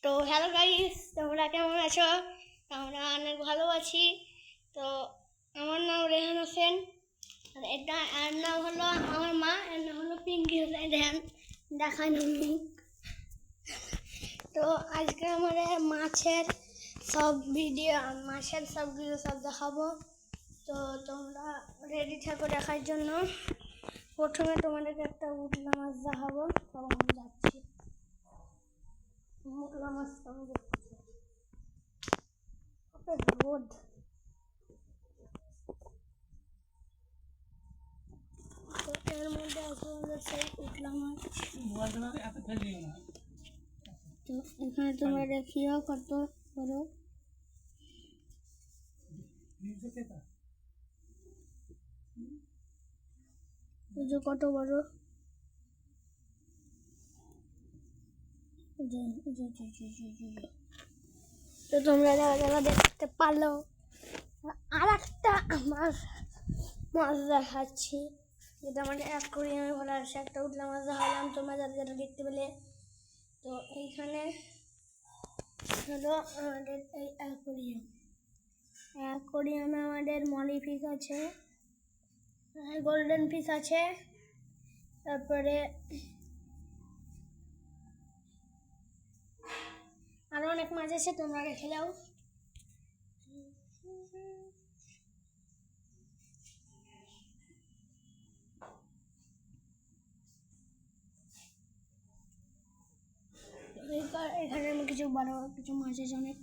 তো hello guys, তোমরা কেমন আছো? আমরা অনেক ভালো আছি। তো আমার নাম রেহান হোসেন, আর এটা এর নাম হলো আমার মা, এর নাম হলো পিঙ্কি হোসেন রেহান। দেখানো তো আজকে আমাদের মাছের সব ভিডিও সব দেখাবো। তো তোমরা রেডি থাকো দেখার জন্য। প্রথমে তোমাদেরকে একটা উঠলা মাছ দেখাবো। তো আমি যাচ্ছি উঠলা মাছ রোদ। তো এর মধ্যে আছে আমাদের সেই উঠলা মাছ। তো এখানে তোমরা দেখিও কত বড়। কত বড়। তো তোমরা যারা দেখতে পারলো, আর একটা মাছ দেখাচ্ছি, যেটা আমাদের অ্যাকোয়ারিয়ামে ভালো আসে। একটা উঠলা মাছ দেখালাম তোমরা যারা দেখতে পেলে। তো এইখানে হলো আমাদের এই অ্যাকোয়ারিয়ামে আমাদের মলি ফিশ আছে, গোল্ডেন ফিশ আছে, তারপরে আরো অনেক মাছ আছে, তোমরা রেখে যাও। এখানে আমি কিছু বড় কিছু মাছ আছে, অনেক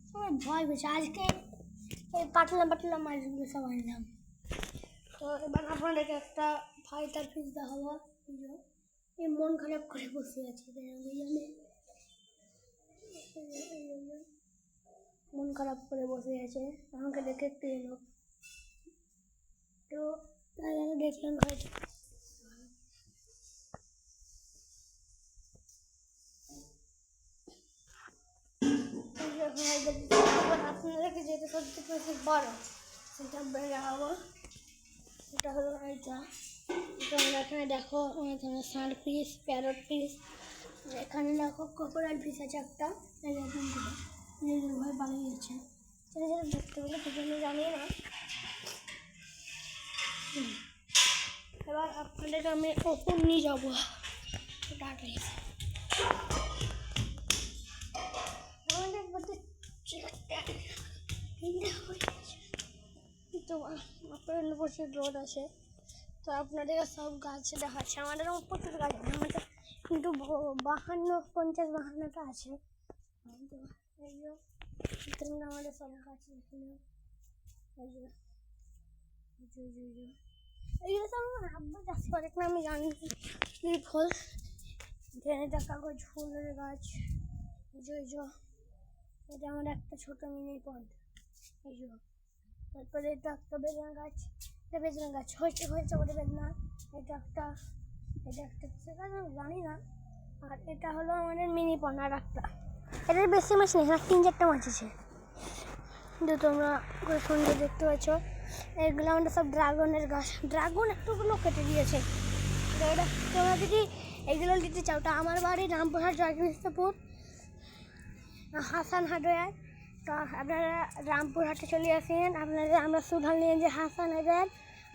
সবাই ভয় পেয়েছে। আজকে এই পাতলা মাছগুলো সব আনলাম। তো এবার আপনাদেরকে একটা ফাইটার ফিশ দেখাবো। এই মন খারাপ করে বসে আছে, মন খারাপ করে বসে আছে, আমাকে দেখে একটু এলো। তো তাই আমি দেখলাম হয়তো আপনাদেরকে যেটা সবচেয়ে বেশি বড় সেটা দেখাবো। এটা হলো এইটা। তোমরা এখানে দেখো, এখানে সার ফিশ, প্যারট ফিশ, এখানে দেখো ক্রোকোডাইল ফিশ আছে একটা। এরকম ভয় পালিয়ে যাচ্ছে, দেখতে পেলে কিছু আমি জানি না। এবার আপনাদেরকে আমি ওপর নিয়ে যাবো। প্রচুর রোদ আছে, তো আপনাদের সব গাছ দেখাচ্ছে। আমাদের প্রচুর গাছ আছে, আমাদের কিন্তু 50-52টা আছে। আমাদের সব গাছ এইগুলো তো আমার আব্বা চাষ করে না, আমি জানি কি ফল। এটা কাগজ ফুলের গাছ। এটা আমার একটা ছোট মিনি পন্ড। তারপরে এটা একটা বেদনা গাছ, হয়েছে ওটা বেদনা। এটা একটা কিসের গাছ আমি জানি না। আর এটা হলো আমাদের মিনি পন্ড। আর একটা এটার বেশি মাছ নেই, 3-4টা মাছ আছে। কিন্তু তোমরা সুন্দর দেখতে পাচ্ছ, এগুলো আমাদের সব ড্রাগনের গাছ। ড্রাগন একটুগুলো কেটে দিয়েছে। তোমরা যদি এইগুলো নিতে চাও, তা আমার বাড়ি রামপুরহাট, জয়কৃষ্ণপুর, হাসান হার্ডওয়্যার। তো আপনারা রামপুরহাটে চলে আসেন। আমরা সুধাল নিয়ে যে হাসান হার্ডওয়্যার,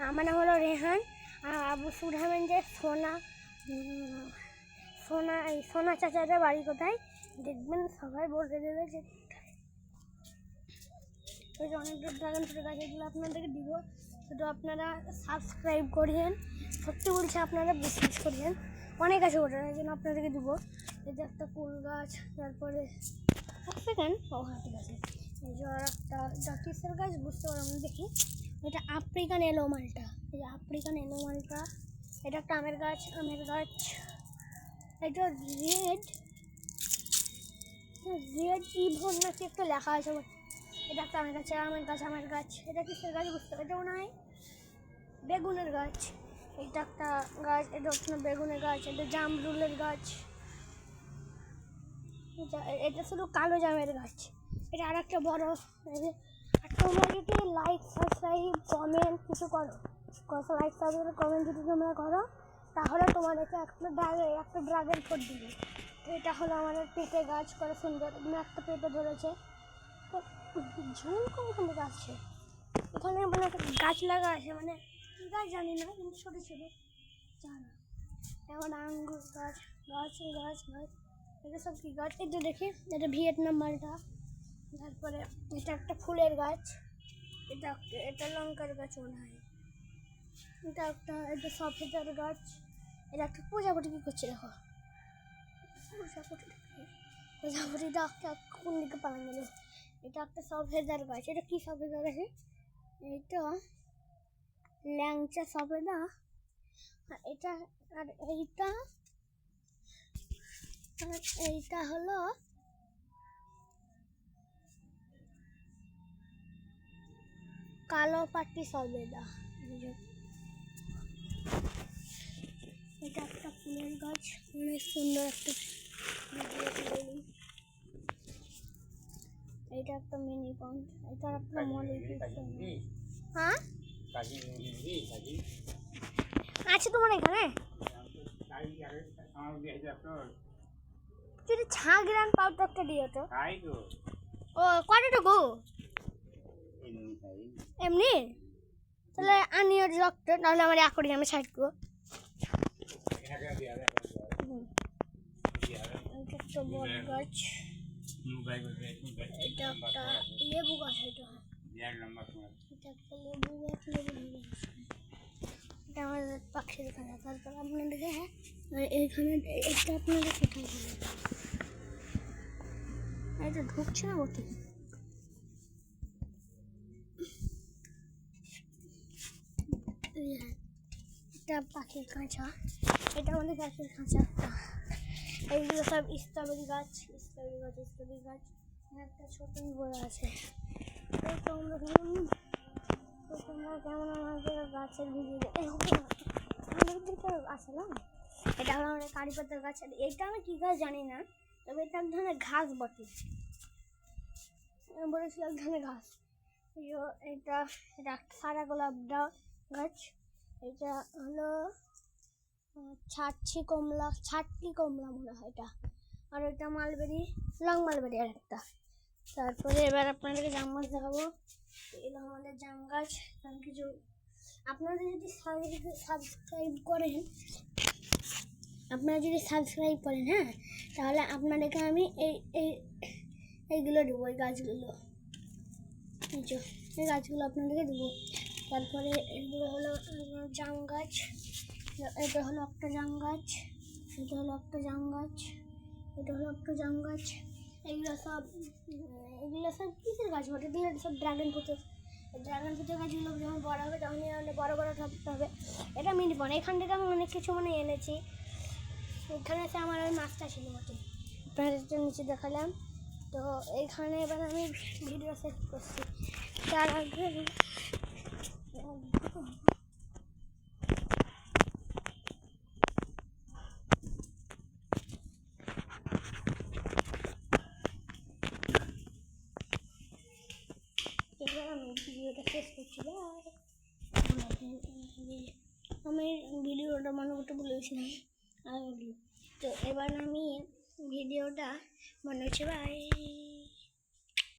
আমার নাম হলো রেহান। আর আবু সুধাবেন যে সোনা চাচাদের বাড়ি কোথায়, দেখবেন সবাই বলে দেবে যে ওই যে অনেক ড্রাগন ফ্রুট গাছ, এগুলো আপনাদেরকে দিব। শুধু আপনারা সাবস্ক্রাইব করিয়েন। সত্যি বলছি, আপনারা বিশ্বাস করিয়েন, অনেক আছে ওটার জন্য আপনাদেরকে দিব। এই যে একটা কুল গাছ, তারপরে সেকেন্ড ঠিক আছে। এই যে একটা কিসের গাছ বুঝতে পারলাম না, দেখি। এটা আফ্রিকান এলো মালটা। এই যে আফ্রিকান এলো মালটা। এটা একটা আমের গাছ। এটা রেড ইভন নাকি একটা লেখা আছে। এটা একটা আমের গাছ। এটা কিসের গাছ বুঝতে পারি, এটা মনে হয় বেগুনের গাছ। এটা একটা গাছ, এটা হচ্ছে না বেগুনের গাছ। এটা জামরুলের গাছ। এটা শুধু কালো জামের গাছ। এটা আর একটা বড়। তোমরা যদি লাইক সাবস্ক্রাইব কমেন্ট কিছু করো, লাইক সাবস্ক্রাইব কমেন্ট যদি তোমরা করো, তাহলে তোমাদেরকে একটা ড্রাগন ফ্রুট দিবে। এটা হলো আমাদের পেঁপে গাছ, করে সুন্দর এখানে একটা পেঁপে ধরেছে। তো ঝুল কোনখানে গাছে, এখানে মানে একটা গাছ লাগা আছে, মানে কী গাছ জানি না, কিন্তু ছোটো ছোটো চারা। এখন আঙ্গুর গাছ, গাছ গাছ গাছ, এটা সব কী গাছ? এটা দেখি, এটা ভিয়েতনাম মালটা। তারপরে এটা একটা ফুলের গাছ, এটা লঙ্কার গাছ মনে হয়। এটা সফেদার গাছ। এটা একটা প্রজাপতি কী করছে দেখো, প্রজাপতিটা কোন দিকে পালান গেল। এটা একটা সফেদার গাছ। এটা কি সফেদা গাছে? এটা ল্যাংচা সফেদা। এটা আর এইটা হলো কালো পাটি সফেদা। এটা একটা ফুলের গাছ, অনেক সুন্দর একটা। এটা একটা মিনি পন্ড, এটা একটা মলি। হ্যাঁ আছে তোমার এখানে? যদি ছাগরান পাও তো একটা দিও তো। ও কতটুকু? এমনি তাহলে আনিও রক্ত, নাহলে আমার অ্যাকোয়ারিয়ামে ছাড়বো। একটা বট গাছ, এটা একটা লেবু গাছ, এটা একটা লেবু গাছ। এটা আমাদের পাখির খাঁচা। তারপর আপনাদেরকে এইখানে এটা আপনাদের কোথায় গেল? এটা ঢুকছে না বলতে। এটা পাখির খাঁচা, এটা আমাদের পাখির খাঁচা। এইগুলো সব স্ট্রবেরি গাছ, স্ট্রবেরি গাছ। একটা ছোট বড় আছে। তোমরা কেমন আমাদের গাছের ভিডিও আছে না? এটা হলো আমাদের কারি পাতার গাছ। এটা আমি কী গাছ জানি না, তবে এটা এক ধরনের ঘাস বটে, বলেছিল এক ধরনের ঘাস। এটা সাদা গোলাপ গাছ। এটা হলো ছাটকি কমলা মনে হয় এটা। আর এটা মালবেরি, লং মালবেরি আর একটা। তারপরে এবার আপনাদেরকে জাম গাছ দেখাবো। এগুলো আমাদের জাম গাছ। কারণ কিছু আপনারা যদি সাবস্ক্রাইব করেন, হ্যাঁ, তাহলে আপনাদেরকে আমি এইগুলো দেবো, এই গাছগুলো আপনাদেরকে দেবো। তারপরে এগুলো হলো জাম গাছ। এটা হলো একটা জাম গাছ, এটা হলো একটা জাম গাছ, এটা হলো একটা জাম গাছ। এগুলো সব কিসের গাছ বটে? এগুলো সব ড্রাগন ফ্রুটের গাছগুলো যখন বড় হবে তখনই অনেক বড় হবে। এটা মিনি পন্ড। এখান থেকে আমি অনেক কিছু এনেছি। এখানে এসে আমার ওই মাছটা ছিল বটে, আপনাদের নিচে দেখালাম। তো এইখানে এবার আমি ভিডিও সেট করছি। তার আগে আমি ভিডিওটা শেষ করছি। আমি ভিডিওটা মনে করতে বলেছিলাম। তো এবার আমি ভিডিওটা মনে হচ্ছে বাই।